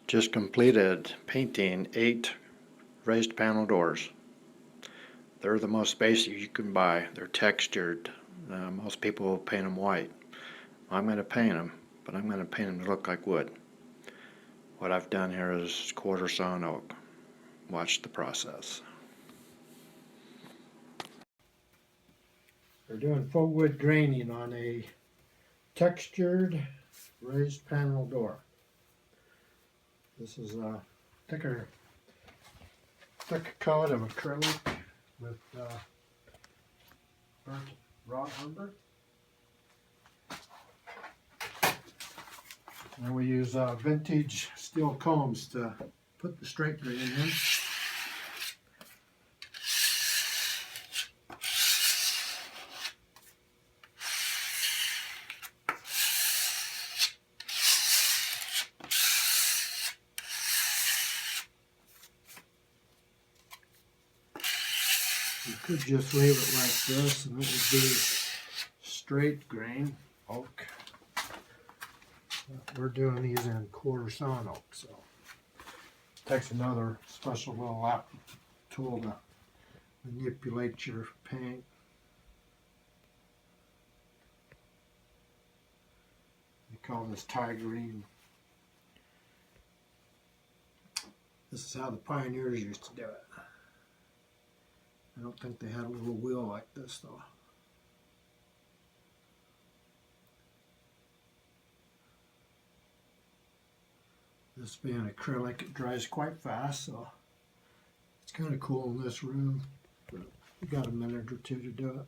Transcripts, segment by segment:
Just completed painting 8 raised panel doors. They're the most basic you can buy. They're textured. Most people will paint them white. I'm going to paint them, but I'm going to paint them to look like wood. What I've done here is quarter-sawn oak. Watch the process. We're doing faux wood graining on a textured raised panel door. This is a thick coat of acrylic with burnt raw umber. And we use vintage steel combs to put the straight grain in. You could just leave it like this and it would be straight grain oak. But we're doing these in quarter-sawn oak, so it takes another special little tool to manipulate your paint. They call this tigerine. This is how the pioneers used to do it. I don't think they had a little wheel like this though. This being acrylic, it dries quite fast, so it's kind of cool in this room. But you got a minute or two to do it.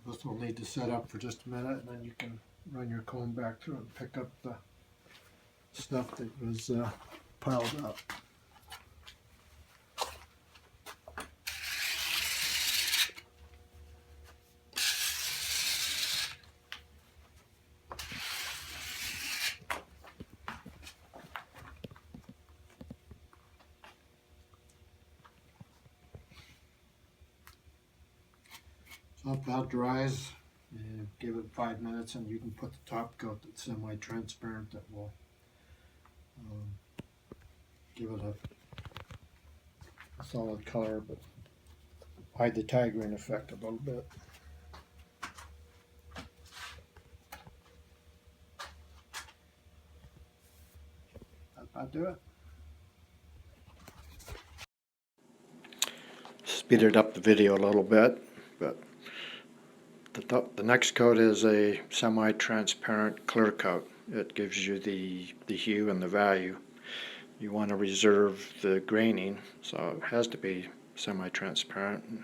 This will need to set up for just a minute, and then you can run your comb back through and pick up the stuff that was piled up. After that dries, give it 5 minutes and you can put the top coat that's semi-transparent that will give it a solid color but hide the tigerine effect a little bit. That'll do it. Speeded up the video a little bit, but the next coat is a semi-transparent clear coat. It gives you the hue and the value. You want to reserve the graining, so it has to be semi-transparent and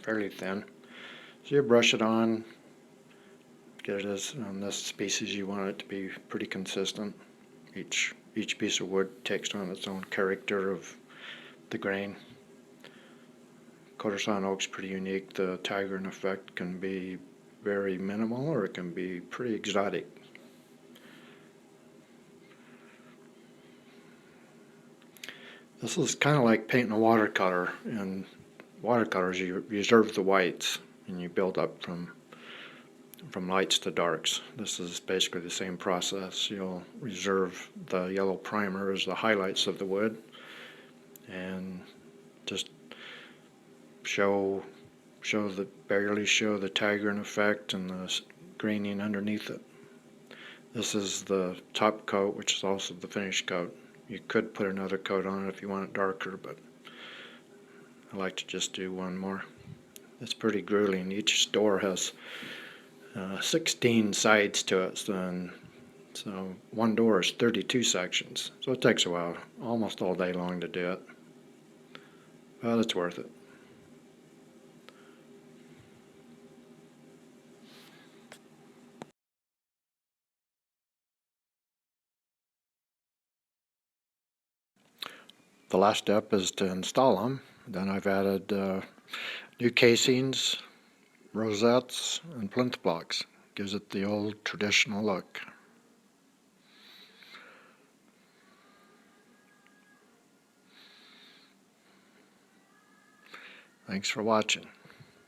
fairly thin. So you brush it on, get it as on this species you want it to be pretty consistent. Each piece of wood takes on its own character of the grain. Quarter-sawn oak's pretty unique. The tigerine effect can be very minimal or it can be pretty exotic. This is kind of like painting a watercolor. In watercolors you reserve the whites and you build up from lights to darks. This is basically the same process. You'll reserve the yellow primer as the highlights of the wood and just barely show the tigerine effect and the graining underneath it. This is the top coat, which is also the finish coat. You could put another coat on it if you want it darker, but I like to just do one more. It's pretty grueling. Each door has 16 sides to it, so one door is 32 sections. So it takes a while, almost all day long to do it. But it's worth it. The last step is to install them. Then I've added new casings, rosettes, and plinth blocks. Gives it the old traditional look. Thanks for watching.